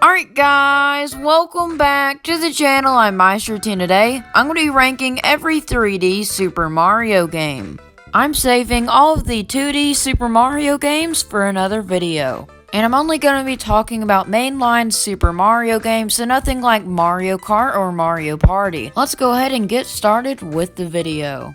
Alright guys, welcome back to the channel. I'm Meister10 today. I'm going to be ranking every 3D Super Mario game. I'm saving all of the 2D Super Mario games for another video. And I'm only going to be talking about mainline Super Mario games, so nothing like Mario Kart or Mario Party. Let's go ahead and get started with the video.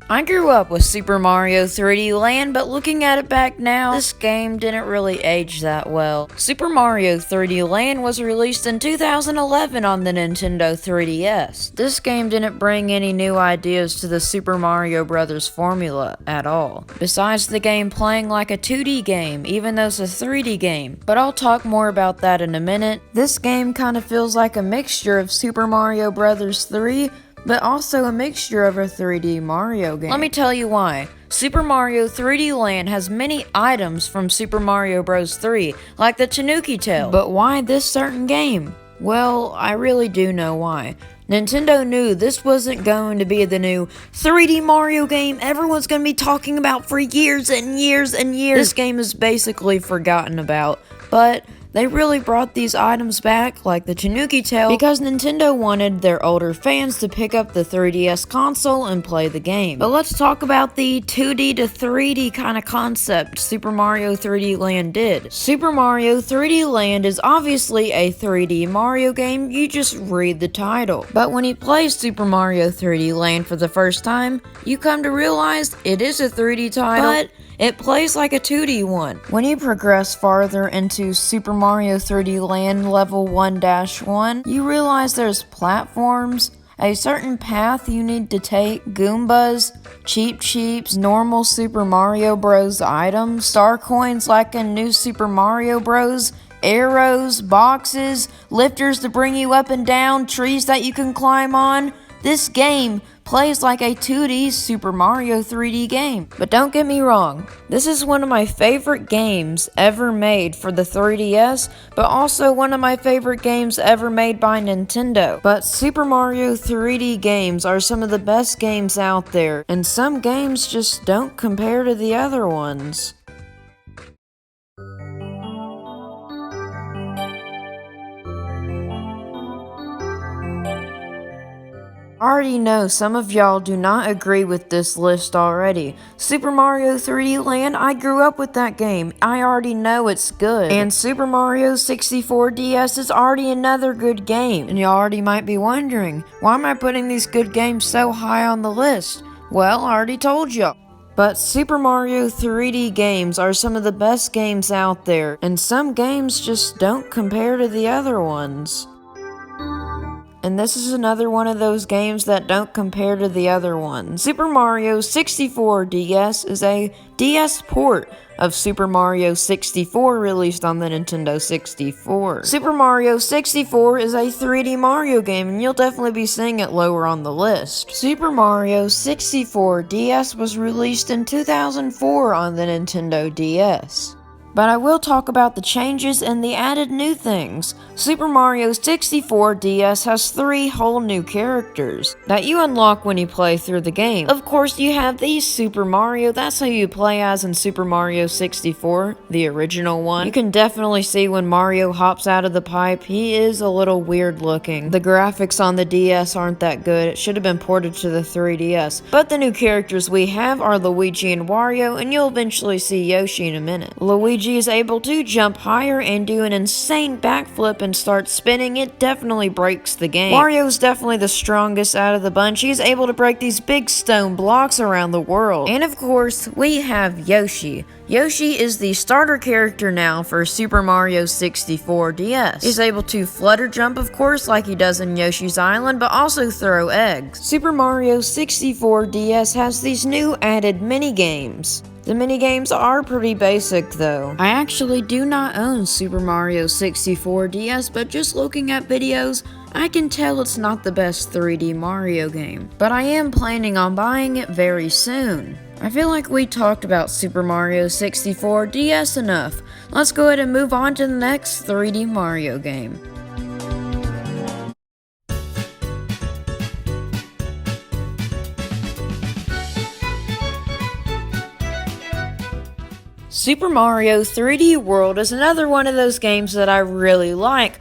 I grew up with Super Mario 3D Land, but looking at it back now, this game didn't really age that well. Super Mario 3D Land was released in 2011 on the Nintendo 3DS. This game didn't bring any new ideas to the Super Mario Bros. Formula at all, besides the game playing like a 2D game, even though it's a 3D game. But I'll talk more about that in a minute. This game kind of feels like a mixture of Super Mario Bros. 3, but also a mixture of a 3D Mario game. Let me tell you why. Super Mario 3D Land has many items from Super Mario Bros. 3, like the Tanuki tail. But why this certain game? Well, I really do know why. Nintendo knew this wasn't going to be the new 3D Mario game everyone's going to be talking about for years and years and years. This game is basically forgotten about, but they really brought these items back, like the Tanuki tail, because Nintendo wanted their older fans to pick up the 3DS console and play the game. But let's talk about the 2D to 3D kind of concept Super Mario 3D Land did. Super Mario 3D Land is obviously a 3D Mario game, you just read the title. But when you play Super Mario 3D Land for the first time, you come to realize it is a 3D title, but it plays like a 2D one. When you progress farther into Super Mario 3D Land Level 1-1, you realize there's platforms, a certain path you need to take, Goombas, Cheep Cheeps, normal Super Mario Bros. Items, star coins like in New Super Mario Bros., arrows, boxes, lifters to bring you up and down, trees that you can climb on. This game plays like a 2D Super Mario 3D game. But don't get me wrong, this is one of my favorite games ever made for the 3DS, but also one of my favorite games ever made by Nintendo. But Super Mario 3D games are some of the best games out there, and some games just don't compare to the other ones. I already know some of y'all do not agree with this list already. Super Mario 3D Land, I grew up with that game. I already know it's good. And Super Mario 64 DS is already another good game. And y'all already might be wondering, why am I putting these good games so high on the list? Well, I already told y'all. But Super Mario 3D games are some of the best games out there, and some games just don't compare to the other ones. And this is another one of those games that don't compare to the other ones. Super Mario 64 DS is a DS port of Super Mario 64 released on the Nintendo 64. Super Mario 64 is a 3D Mario game, and you'll definitely be seeing it lower on the list. Super Mario 64 DS was released in 2004 on the Nintendo DS. But I will talk about the changes and the added new things. Super Mario 64 DS has 3 whole new characters that you unlock when you play through the game. Of course, you have the Super Mario, that's who you play as in Super Mario 64, the original one. You can definitely see when Mario hops out of the pipe, he is a little weird looking. The graphics on the DS aren't that good, it should have been ported to the 3DS. But the new characters we have are Luigi and Wario, and you'll eventually see Yoshi in a minute. Luigi is able to jump higher and do an insane backflip and start spinning. It definitely breaks the game. Wario is definitely the strongest out of the bunch. He's able to break these big stone blocks around the world. And of course, we have Yoshi. Yoshi is the starter character now for Super Mario 64 DS. He's able to flutter jump, of course, like he does in Yoshi's Island, but also throw eggs. Super Mario 64 DS has these new added mini-games. The minigames are pretty basic though. I actually do not own Super Mario 64 DS, but just looking at videos, I can tell it's not the best 3D Mario game. But I am planning on buying it very soon. I feel like we talked about Super Mario 64 DS enough. Let's go ahead and move on to the next 3D Mario game. Super Mario 3D World is another one of those games that I really like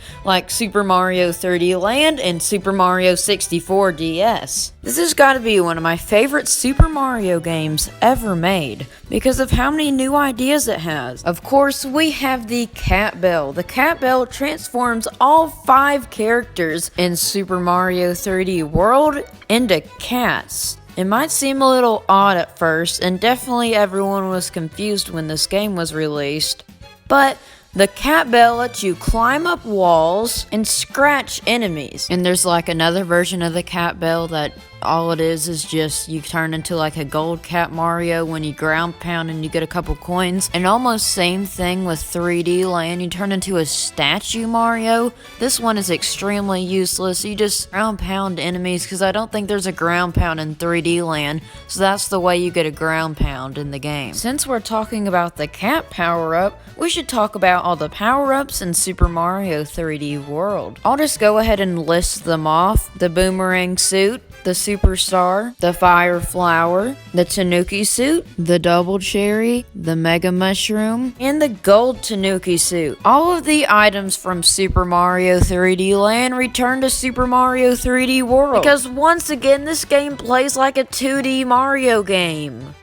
Super Mario 3D Land and Super Mario 64 DS. This has got to be one of my favorite Super Mario games ever made because of how many new ideas it has. Of course, we have the Cat Bell. The Cat Bell transforms all 5 characters in Super Mario 3D World into cats. It might seem a little odd at first, and definitely everyone was confused when this game was released, but the Cat Bell lets you climb up walls and scratch enemies. And there's like another version of the Cat Bell that all it is just you turn into like a gold cat Mario when you ground pound and you get a couple coins. And almost same thing with 3D Land, you turn into a statue Mario. This one is extremely useless, you just ground pound enemies because I don't think there's a ground pound in 3D Land, so that's the way you get a ground pound in the game. Since we're talking about the cat power up, we should talk about all the power-ups in Super Mario 3D World. I'll just go ahead and list them off. The boomerang suit, the superstar, the fire flower, the tanuki suit, the double cherry, the mega mushroom, and the gold tanuki suit. All of the items from Super Mario 3D Land return to Super Mario 3D World because once again this game plays like a 2D Mario game.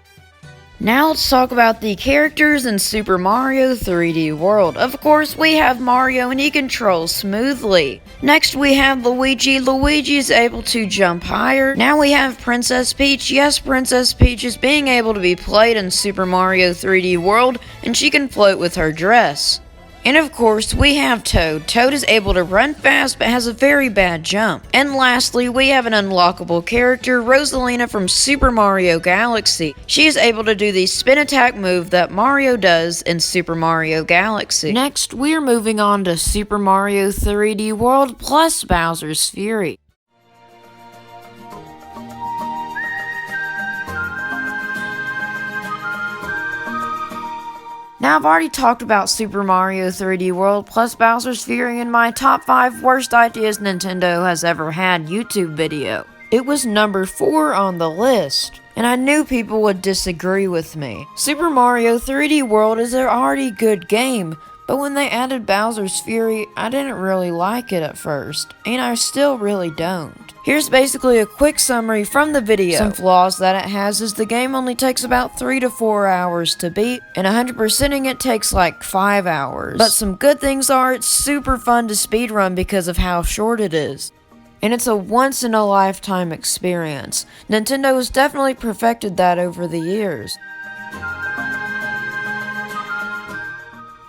Now let's talk about the characters in Super Mario 3D World. Of course, we have Mario and he controls smoothly. Next we have Luigi. Luigi is able to jump higher. Now we have Princess Peach. Yes, Princess Peach is being able to be played in Super Mario 3D World, and she can float with her dress. And of course, we have Toad. Toad is able to run fast but has a very bad jump. And lastly, we have an unlockable character, Rosalina from Super Mario Galaxy. She is able to do the spin attack move that Mario does in Super Mario Galaxy. Next, we're moving on to Super Mario 3D World plus Bowser's Fury. Now, I've already talked about Super Mario 3D World plus Bowser's Fury in my top 5 worst ideas Nintendo has ever had YouTube video. It was number 4 on the list, and I knew people would disagree with me. Super Mario 3D World is an already good game, but when they added Bowser's Fury, I didn't really like it at first, and I still really don't. Here's basically a quick summary from the video. Some flaws that it has is the game only takes about 3 to 4 hours to beat, and 100%ing it takes like 5 hours. But some good things are it's super fun to speedrun because of how short it is. And it's a once-in-a-lifetime experience. Nintendo has definitely perfected that over the years.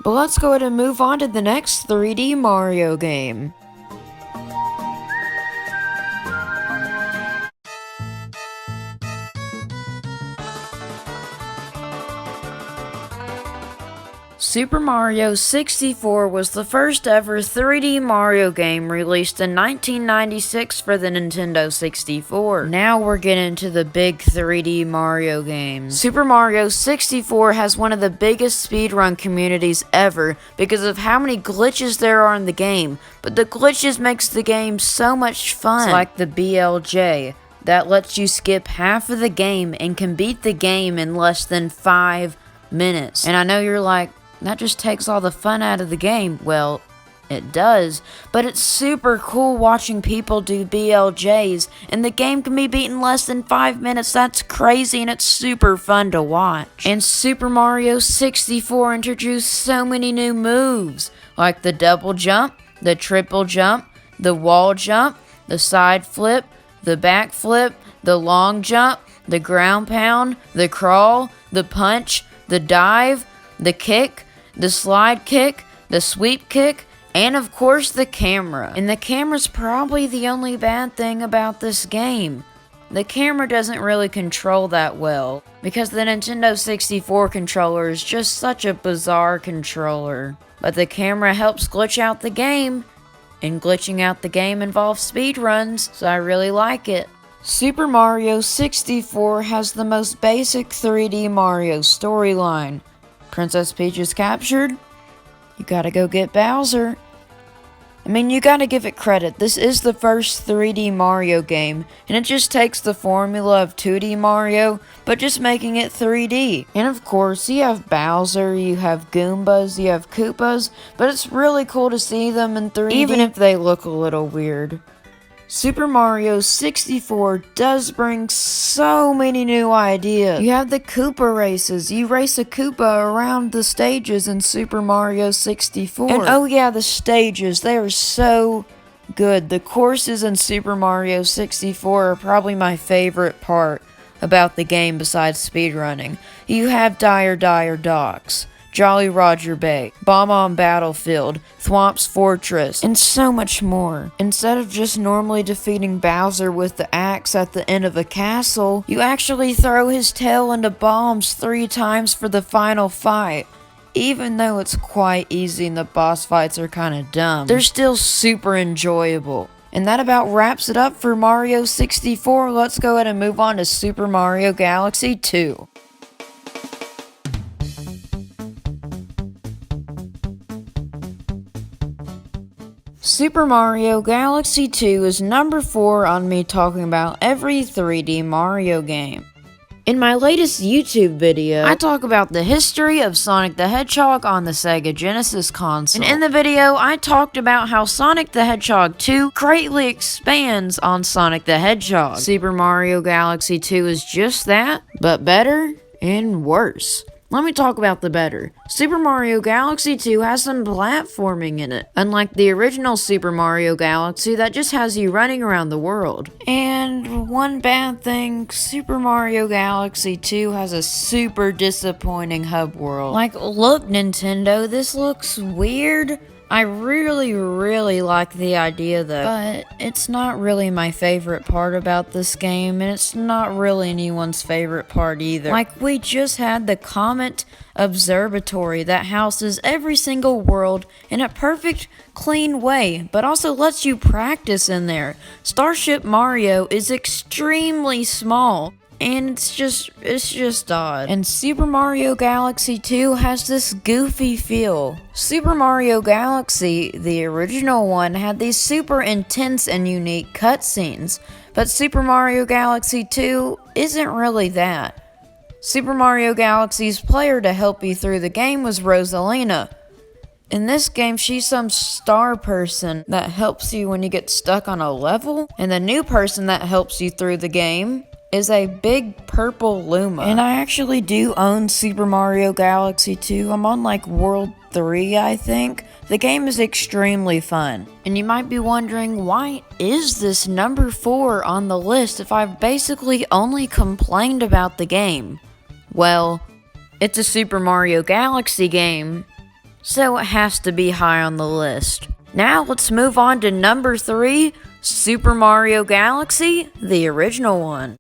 But let's go ahead and move on to the next 3D Mario game. Super Mario 64 was the first ever 3D Mario game released in 1996 for the Nintendo 64. Now we're getting into the big 3D Mario games. Super Mario 64 has one of the biggest speedrun communities ever because of how many glitches there are in the game, but the glitches makes the game so much fun. It's like the BLJ that lets you skip half of the game and can beat the game in less than 5 minutes. And I know you're like, that just takes all the fun out of the game. Well, it does, but it's super cool watching people do BLJs, and the game can be beaten in less than 5 minutes. That's crazy, and it's super fun to watch. And Super Mario 64 introduced so many new moves, like the double jump, the triple jump, the wall jump, the side flip, the back flip, the long jump, the ground pound, the crawl, the punch, the dive, the kick, the slide kick, the sweep kick, and of course the camera. And the camera's probably the only bad thing about this game. The camera doesn't really control that well, because the Nintendo 64 controller is just such a bizarre controller. But the camera helps glitch out the game, and glitching out the game involves speedruns, so I really like it. Super Mario 64 has the most basic 3D Mario storyline. Princess Peach is captured, you gotta go get Bowser. I mean, you gotta give it credit. This is the first 3D Mario game, and it just takes the formula of 2D Mario, but just making it 3D. And of course, you have Bowser, you have Goombas, you have Koopas, but it's really cool to see them in 3D, even if they look a little weird. Super Mario 64 does bring so many new ideas. You have the Koopa races. You race a Koopa around the stages in Super Mario 64. And oh yeah, the stages, they are so good. The courses in Super Mario 64 are probably my favorite part about the game besides speedrunning. You have Dire Dire Docks, Jolly Roger Bay, Bomb-On Battlefield, Thwomp's Fortress, and so much more. Instead of just normally defeating Bowser with the axe at the end of a castle, you actually throw his tail into bombs 3 times for the final fight. Even though it's quite easy and the boss fights are kinda dumb, they're still super enjoyable. And that about wraps it up for Mario 64. Let's go ahead and move on to Super Mario Galaxy 2. Super Mario Galaxy 2 is number 4 on me talking about every 3D Mario game. In my latest YouTube video, I talk about the history of Sonic the Hedgehog on the Sega Genesis console. And in the video, I talked about how Sonic the Hedgehog 2 greatly expands on Sonic the Hedgehog. Super Mario Galaxy 2 is just that, but better and worse. Let me talk about the better. Super Mario Galaxy 2 has some platforming in it, unlike the original Super Mario Galaxy that just has you running around the world. And one bad thing, Super Mario Galaxy 2 has a super disappointing hub world. Like, look Nintendo, this looks weird. I really like the idea though, but it's not really my favorite part about this game, and it's not really anyone's favorite part either. Like, we just had the Comet Observatory that houses every single world in a perfect, clean way, but also lets you practice in there. Starship Mario is extremely small, and it's just odd. And Super Mario Galaxy 2 has this goofy feel. Super Mario Galaxy, the original one, had these super intense and unique cutscenes, but Super Mario Galaxy 2 isn't really that. Super Mario Galaxy's player to help you through the game was Rosalina. In this game, she's some star person that helps you when you get stuck on a level, and the new person that helps you through the game is a big purple Luma. And I actually do own Super Mario Galaxy 2. I'm on like World 3, I think. The game is extremely fun. And you might be wondering, why is this number 4 on the list if I've basically only complained about the game? Well, it's a Super Mario Galaxy game, so it has to be high on the list. Now let's move on to number 3, Super Mario Galaxy, the original one.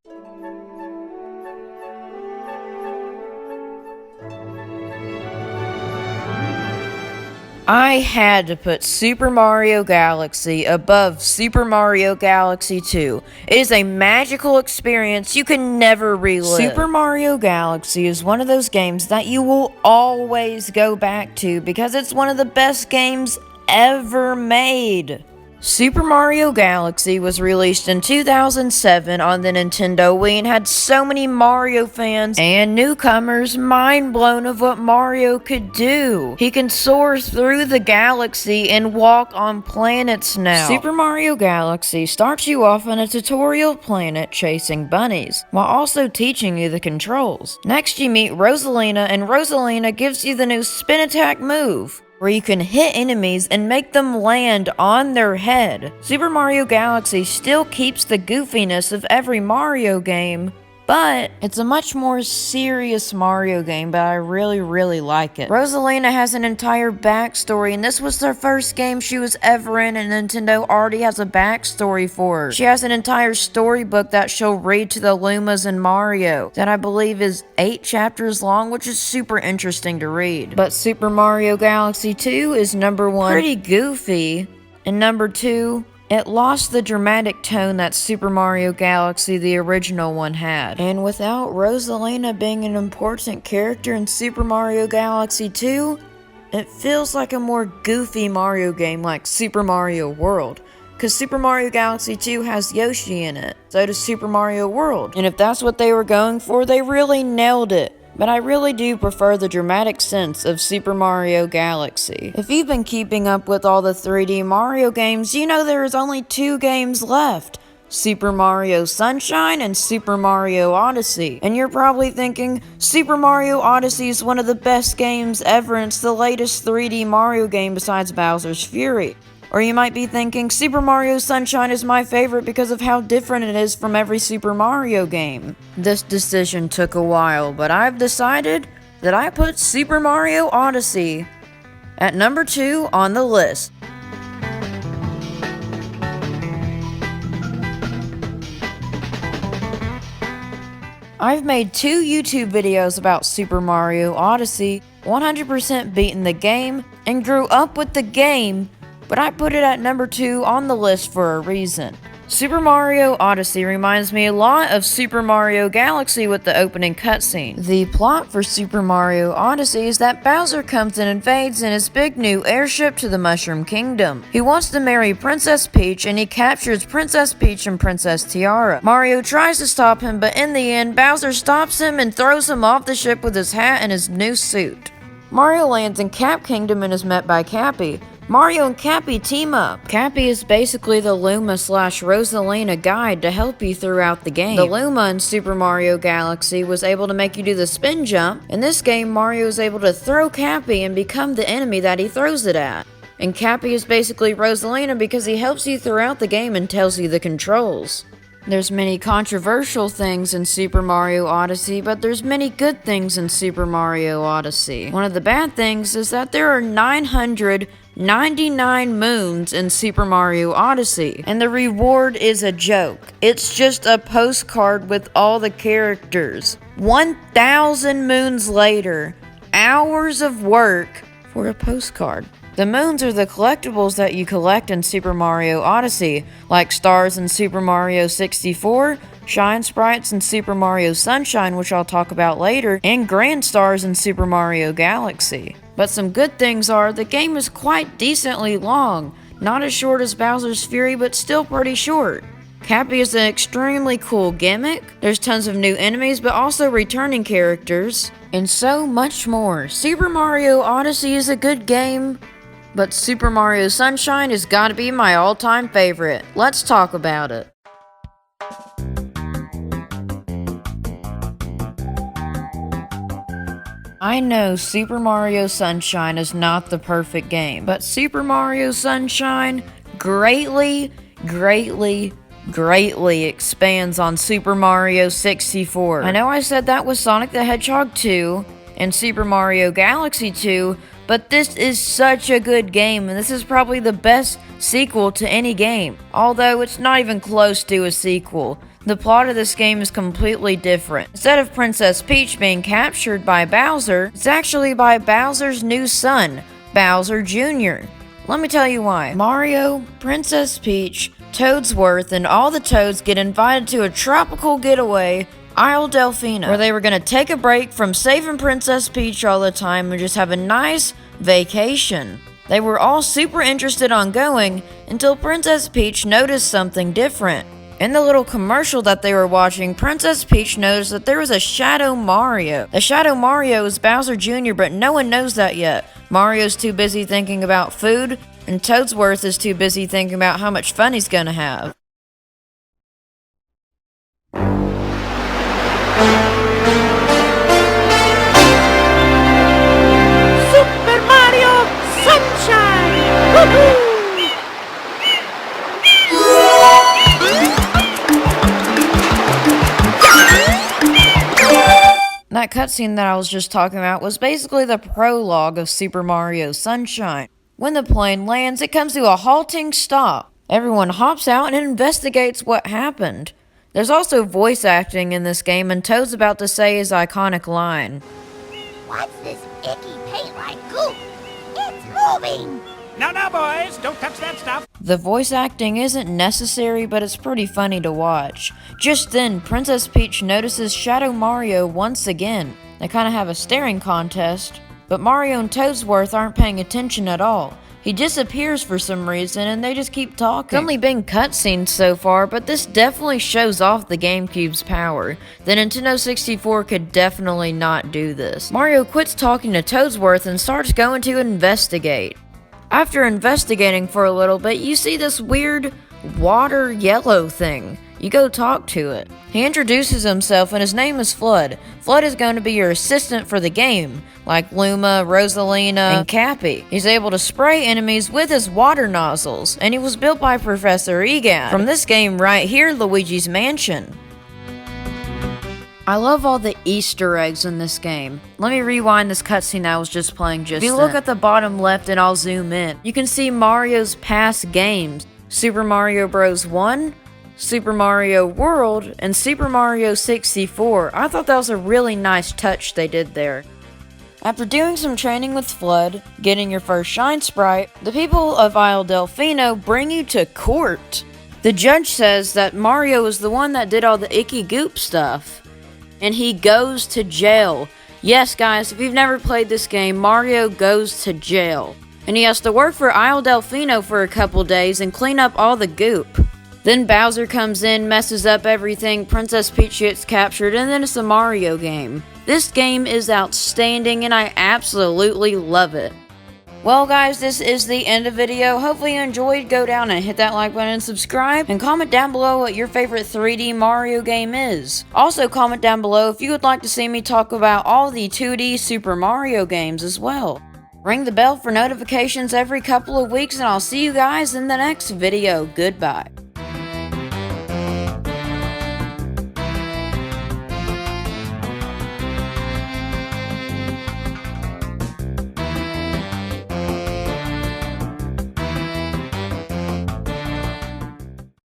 I had to put Super Mario Galaxy above Super Mario Galaxy 2. It is a magical experience you can never relive. Super Mario Galaxy is one of those games that you will always go back to because it's one of the best games ever made. Super Mario Galaxy was released in 2007 on the Nintendo Wii and had so many Mario fans and newcomers mind blown of what Mario could do. He can soar through the galaxy and walk on planets now. Super Mario Galaxy starts you off on a tutorial planet chasing bunnies, while also teaching you the controls. Next you meet Rosalina, and Rosalina gives you the new spin attack move, where you can hit enemies and make them land on their head. Super Mario Galaxy still keeps the goofiness of every Mario game, but it's a much more serious Mario game, but I really like it. Rosalina has an entire backstory, and this was their first game she was ever in, and Nintendo already has a backstory for her. She has an entire storybook that she'll read to the Lumas and Mario, that I believe is 8 chapters long, which is super interesting to read. But Super Mario Galaxy 2 is number 1, pretty goofy, and number 2, it lost the dramatic tone that Super Mario Galaxy, the original one, had. And without Rosalina being an important character in Super Mario Galaxy 2, It feels like a more goofy Mario game like Super Mario World, because Super Mario Galaxy 2 has Yoshi in it, so does Super Mario World. And if that's what they were going for, they really nailed it. But I really do prefer the dramatic sense of Super Mario Galaxy. If you've been keeping up with all the 3D Mario games, you know there is only 2 games left. Super Mario Sunshine and Super Mario Odyssey. And you're probably thinking, Super Mario Odyssey is one of the best games ever and it's the latest 3D Mario game besides Bowser's Fury. Or you might be thinking, Super Mario Sunshine is my favorite because of how different it is from every Super Mario game. This decision took a while, but I've decided that I put Super Mario Odyssey at number 2 on the list. I've made 2 YouTube videos about Super Mario Odyssey, 100% beaten the game, and grew up with the game, but I put it at number 2 on the list for a reason. Super Mario Odyssey reminds me a lot of Super Mario Galaxy with the opening cutscene. The plot for Super Mario Odyssey is that Bowser comes and invades in his big new airship to the Mushroom Kingdom. He wants to marry Princess Peach and he captures Princess Peach and Princess Tiara. Mario tries to stop him, but in the end, Bowser stops him and throws him off the ship with his hat and his new suit. Mario lands in Cap Kingdom and is met by Cappy. Mario and Cappy team up. Cappy is basically the Luma/Rosalina guide to help you throughout the game. The Luma in Super Mario Galaxy was able to make you do the spin jump. In this game, Mario is able to throw Cappy and become the enemy that he throws it at. And Cappy is basically Rosalina because he helps you throughout the game and tells you the controls. There's many controversial things in Super Mario Odyssey, but there's many good things in Super Mario Odyssey. One of the bad things is that there are 999 moons in Super Mario Odyssey, and the reward is a joke. It's just a postcard with all the characters. 1,000 moons later, hours of work for a postcard. The moons are the collectibles that you collect in Super Mario Odyssey, like stars in Super Mario 64, shine sprites in Super Mario Sunshine, which I'll talk about later, and grand stars in Super Mario Galaxy. But some good things are, the game is quite decently long, not as short as Bowser's Fury, but still pretty short. Cappy is an extremely cool gimmick, there's tons of new enemies, but also returning characters, and so much more. Super Mario Odyssey is a good game, but Super Mario Sunshine has got to be my all-time favorite. Let's talk about it. I know Super Mario Sunshine is not the perfect game, but Super Mario Sunshine greatly expands on Super Mario 64. I know I said that was Sonic the Hedgehog 2 and Super Mario Galaxy 2, but this is such a good game, and this is probably the best sequel to any game, although it's not even close to a sequel. The plot of this game is completely different. Instead of Princess Peach being captured by Bowser, it's actually by Bowser's new son, Bowser Jr. Let me tell you why. Mario, Princess Peach, Toadsworth, and all the Toads get invited to a tropical getaway, Isle Delfina, where they were going to take a break from saving Princess Peach all the time and just have a nice vacation. They were all super interested on going until Princess Peach noticed something different. In the little commercial that they were watching, Princess Peach noticed that there was a Shadow Mario. The Shadow Mario is Bowser Jr., but no one knows that yet. Mario's too busy thinking about food, and Toadsworth is too busy thinking about how much fun he's gonna have. Super Mario Sunshine! Woohoo! That cutscene that I was just talking about was basically the prologue of Super Mario Sunshine. When the plane lands, it comes to a halting stop. Everyone hops out and investigates what happened. There's also voice acting in this game, and Toad's about to say his iconic line. What's this icky paint-like goop? It's moving! No, boys, don't touch that stuff. The voice acting isn't necessary, but it's pretty funny to watch. Just then, Princess Peach notices Shadow Mario once again. They kind of have a staring contest, But Mario and Toadsworth aren't paying attention at all. He disappears for some reason and they just keep talking. It's only been cutscenes so far, but this definitely shows off the GameCube's power. The Nintendo 64 could definitely not do this. Mario quits talking to Toadsworth and starts going to investigate. After investigating for a little bit, you see this weird water yellow thing. You go talk to it. He introduces himself and his name is Flood. Flood is going to be your assistant for the game, like Luma, Rosalina, and Cappy. He's able to spray enemies with his water nozzles, and he was built by Professor Egan from this game right here, Luigi's Mansion. I love all the Easter eggs in this game. Let me rewind this cutscene I was just playing just then. If you look at the bottom left and I'll zoom in, you can see Mario's past games. Super Mario Bros. 1, Super Mario World, and Super Mario 64. I thought that was a really nice touch they did there. After doing some training with Flood, getting your first Shine Sprite, the people of Isle Delfino bring you to court. The judge says that Mario is the one that did all the icky goop stuff, and he goes to jail. Yes guys, if you've never played this game, Mario goes to jail. And he has to work for Isle Delfino for a couple days and clean up all the goop. Then Bowser comes in, messes up everything, Princess Peach gets captured, and then it's a Mario game. This game is outstanding and I absolutely love it. Well guys, this is the end of the video. Hopefully you enjoyed. Go down and hit that like button and subscribe, and comment down below what your favorite 3D Mario game is. Also comment down below if you would like to see me talk about all the 2D Super Mario games as well. Ring the bell for notifications every couple of weeks, and I'll see you guys in the next video. Goodbye.